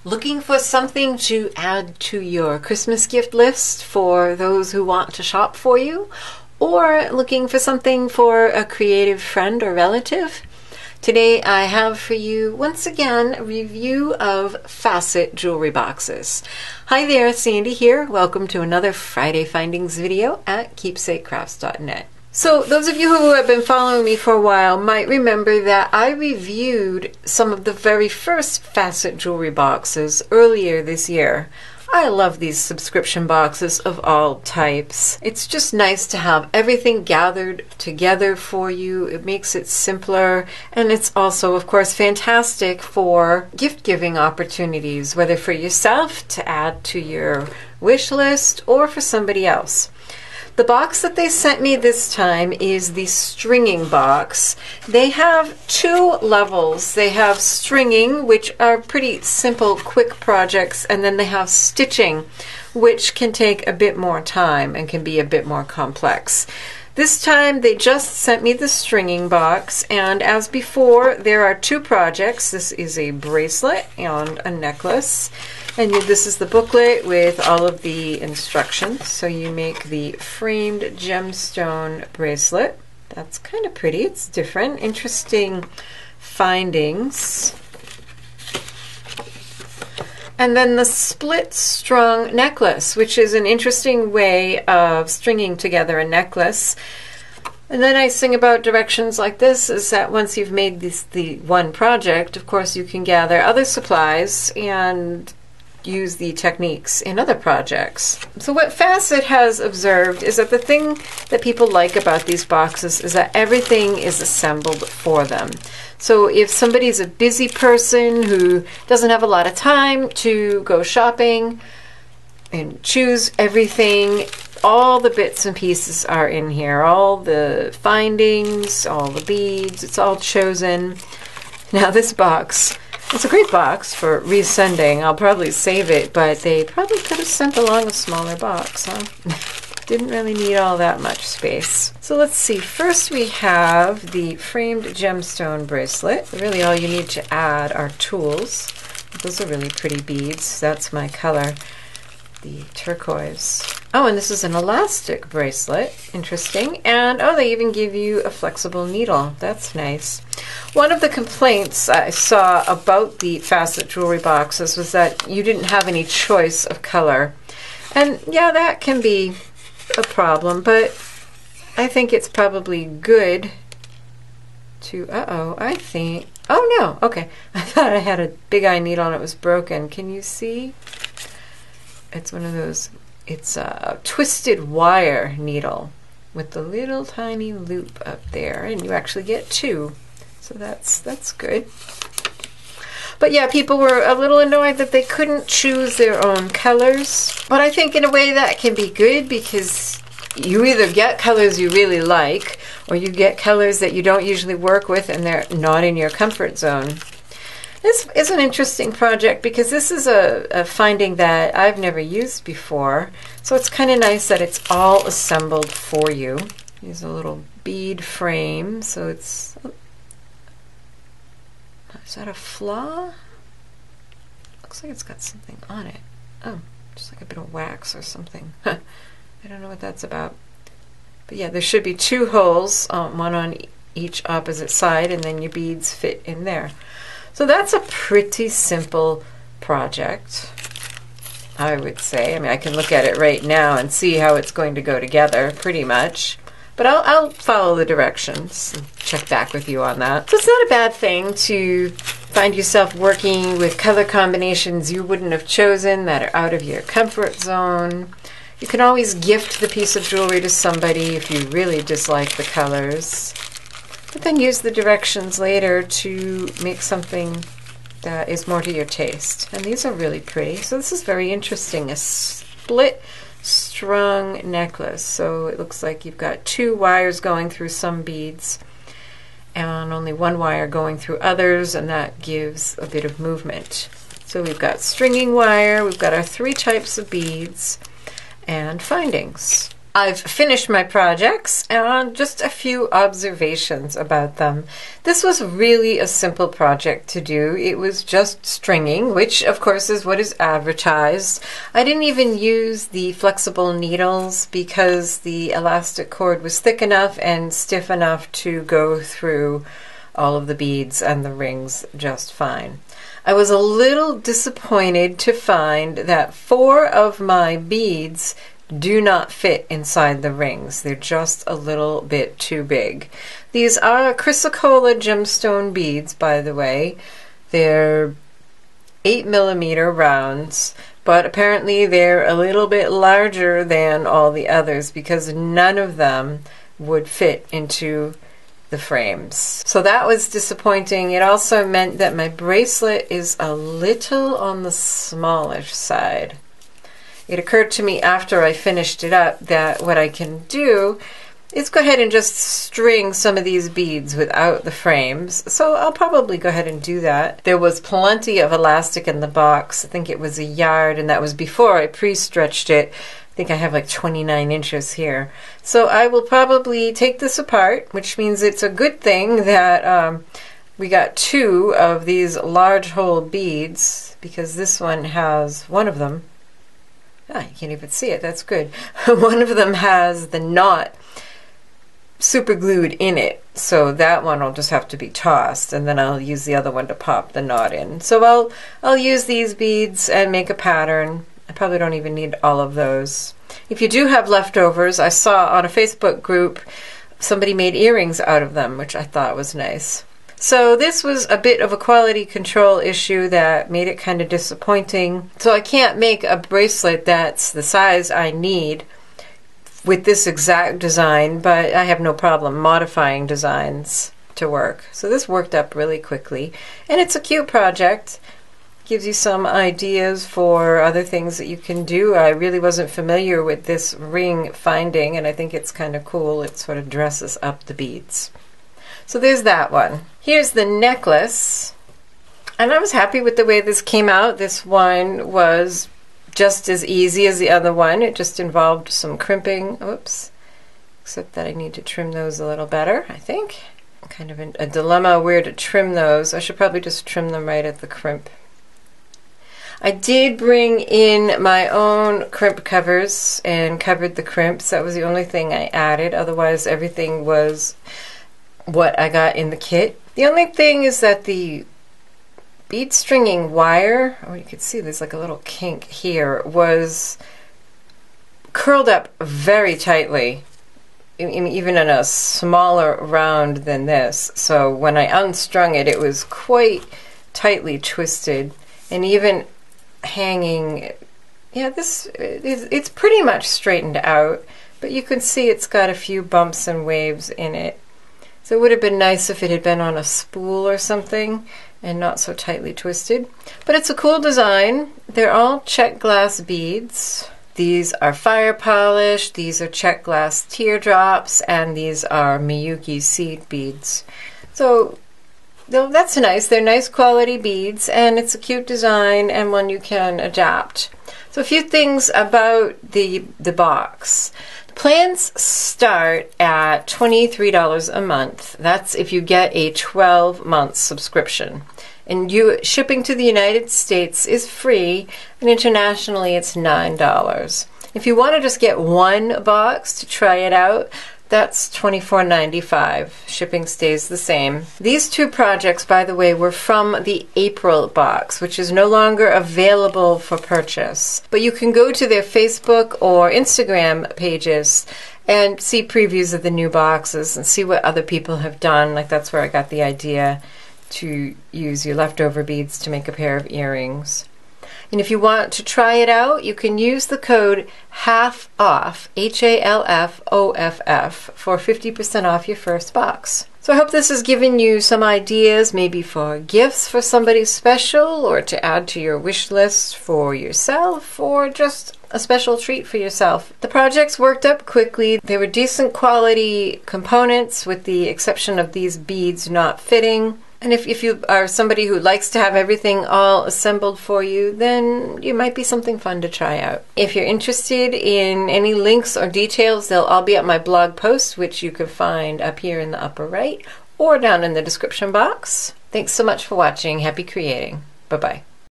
Looking for something to add to your Christmas gift list for those who want to shop for you? Or looking for something for a creative friend or relative? Today I have for you, once again, a review of Facet Jewelry boxes. Hi there, Sandy here. Welcome to another Friday Findings video at keepsakecrafts.net. So those of you who have been following me for a while might remember that I reviewed some of the very first Facet Jewelry boxes earlier this year. I love these subscription boxes of all types. It's just nice to have everything gathered together for you. It makes it simpler, and it's also, of course, fantastic for gift-giving opportunities, whether for yourself to add to your wish list or for somebody else. The box that they sent me this time is the stringing box. They have two levels. They have stringing, which are pretty simple, quick projects, and then they have stitching, which can take a bit more time and can be a bit more complex. This time they just sent me the stringing box, and as before, there are two projects. This is a bracelet and a necklace. And this is the booklet with all of the instructions. So you make the framed gemstone bracelet. That's kind of pretty. It's different. Interesting findings. And then the split strung necklace, which is an interesting way of stringing together a necklace. And the nice thing about directions like this is that once you've made the one project, of course you can gather other supplies and use the techniques in other projects. So what Facet has observed is that the thing that people like about these boxes is that everything is assembled for them. So if somebody's a busy person who doesn't have a lot of time to go shopping and choose everything, all the bits and pieces are in here. All the findings, all the beads, it's all chosen. Now this box, it's a great box for resending. I'll probably save it, but they probably could have sent along a smaller box, huh? Didn't really need all that much space. So let's see. First we have the framed gemstone bracelet. Really all you need to add are tools. Those are really pretty beads. That's my color, the turquoise. Oh, and this is an elastic bracelet. Interesting. And oh, they even give you a flexible needle. That's nice. One of the complaints I saw about the Facet Jewelry boxes was that you didn't have any choice of color. And yeah, that can be a problem, but I think it's probably good to, I think, oh no, okay. I thought I had a big eye needle and it was broken. Can you see? It's one of those, it's a twisted wire needle with the little tiny loop up there, and you actually get two. So that's good. But yeah, people were a little annoyed that they couldn't choose their own colors. But I think in a way that can be good, because you either get colors you really like, or you get colors that you don't usually work with and they're not in your comfort zone. This is an interesting project because this is a finding that I've never used before. So it's kind of nice that it's all assembled for you. Here's a little bead frame. So it's, is that a flaw? Looks like it's got something on it. Oh, just like a bit of wax or something. I don't know what that's about. But yeah, there should be two holes, one on each opposite side, and then your beads fit in there. So that's a pretty simple project, I would say. I mean, I can look at it right now and see how it's going to go together, pretty much. But I'll follow the directions and check back with you on that. So it's not a bad thing to find yourself working with color combinations you wouldn't have chosen that are out of your comfort zone. You can always gift the piece of jewelry to somebody if you really dislike the colors. But then use the directions later to make something that is more to your taste. And these are really pretty. So this is very interesting. A split strung necklace. So it looks like you've got two wires going through some beads and only one wire going through others, and that gives a bit of movement. So we've got stringing wire, we've got our three types of beads, and findings. I've finished my projects and just a few observations about them. This was really a simple project to do. It was just stringing, which of course is what is advertised. I didn't even use the flexible needles because the elastic cord was thick enough and stiff enough to go through all of the beads and the rings just fine. I was a little disappointed to find that 4 of my beads do not fit inside the rings. They're just a little bit too big. These are chrysocolla gemstone beads, by the way. They're 8mm rounds, but apparently they're a little bit larger than all the others because none of them would fit into the frames. So that was disappointing. It also meant that my bracelet is a little on the smallish side. It occurred to me after I finished it up that what I can do is go ahead and just string some of these beads without the frames. So I'll probably go ahead and do that. There was plenty of elastic in the box. I think it was 1 yard, and that was before I pre-stretched it. I think I have like 29 inches here. So I will probably take this apart, which means it's a good thing that we got 2 of these large hole beads, because this one has one of them. You can't even see it. That's good. One of them has the knot super glued in it, so that one will just have to be tossed, and then I'll use the other one to pop the knot in. So I'll use these beads and make a pattern. I probably don't even need all of those. If you do have leftovers, I saw on a Facebook group somebody made earrings out of them, which I thought was nice. So this was a bit of a quality control issue that made it kind of disappointing. So I can't make a bracelet that's the size I need with this exact design, but I have no problem modifying designs to work. So this worked up really quickly, and it's a cute project. Gives you some ideas for other things that you can do. I really wasn't familiar with this ring finding, and I think it's kind of cool. It sort of dresses up the beads. So there's that one. Here's the necklace, and I was happy with the way this came out. This one was just as easy as the other one. It just involved some crimping. Oops. Except that I need to trim those a little better, I think. Kind of a dilemma where to trim those. I should probably just trim them right at the crimp. I did bring in my own crimp covers and covered the crimps. That was the only thing I added. Otherwise, everything was what I got in the kit. The only thing is that the bead stringing wire, oh, you can see there's like a little kink here, was curled up very tightly, even in a smaller round than this. So when I unstrung it, it was quite tightly twisted, and even hanging, yeah, it's pretty much straightened out, but you can see it's got a few bumps and waves in it. So it would have been nice if it had been on a spool or something and not so tightly twisted. But it's a cool design. They're all check glass beads. These are fire polish, these are check glass teardrops, and these are Miyuki seed beads. So that's nice. They're nice quality beads, and it's a cute design and one you can adapt. So a few things about the box. Plans start at $23 a month. That's if you get a 12-month subscription. And shipping to the United States is free, and internationally it's $9. If you want to just get one box to try it out, that's $24.95. Shipping stays the same. These 2 projects, by the way, were from the April box, which is no longer available for purchase. But you can go to their Facebook or Instagram pages and see previews of the new boxes and see what other people have done. Like, that's where I got the idea to use your leftover beads to make a pair of earrings. And if you want to try it out, you can use the code HALFOFF, HALFOFF, for 50% off your first box. So I hope this has given you some ideas, maybe for gifts for somebody special, or to add to your wish list for yourself, or just a special treat for yourself. The projects worked up quickly. They were decent quality components, with the exception of these beads not fitting. And if you are somebody who likes to have everything all assembled for you, then you might be something fun to try out. If you're interested in any links or details, they'll all be at my blog post, which you can find up here in the upper right or down in the description box. Thanks so much for watching. Happy creating. Bye-bye.